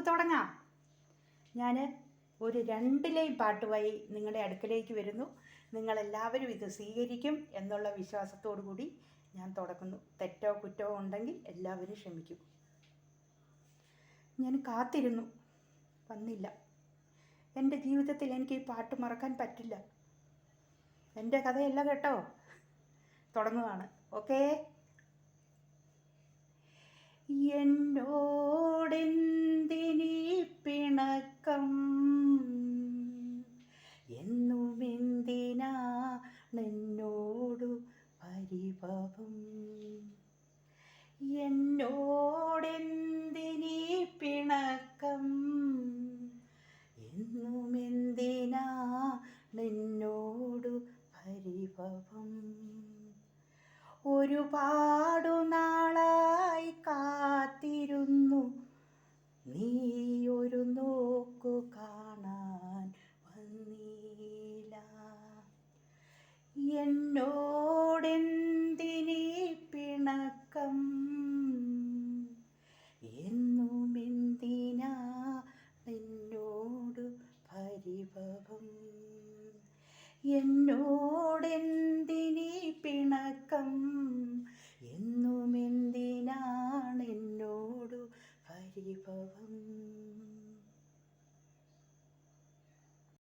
തുടങ്ങാം. ഞാൻ ഒരു 2 ലൈൻ പാട്ടുമായി നിങ്ങളുടെ അടുക്കലേക്ക് വരുന്നു. നിങ്ങളെല്ലാവരും ഇത് സ്വീകരിക്കും എന്നുള്ള വിശ്വാസത്തോടു കൂടി ഞാൻ തുടങ്ങുന്നു. തെറ്റോ കുറ്റമോ ഉണ്ടെങ്കിൽ എല്ലാവരും ക്ഷമിക്കും. ഞാൻ കാത്തിരുന്നു, വന്നില്ല. എൻ്റെ ജീവിതത്തിൽ എനിക്ക് ഈ പാട്ട് മറക്കാൻ പറ്റില്ല. എൻ്റെ കഥയല്ല കേട്ടോ, തുടങ്ങുകയാണ്. ഓക്കേ. എന്നോടെന്തിനീ പിണക്കം, എന്നുമെന്തിനാണെന്നോടു പരിഭവം, എന്നോടെന്തിനീ പിണക്കം, എന്നുമെന്തിനാണെന്നോടു പരിഭവം. ഒരുപാടു നാളായി കാത്തിരുന്നു, നീ ഒരു നോക്കു കാണാൻ വന്നില്ല. എന്നോടെന്തിനീ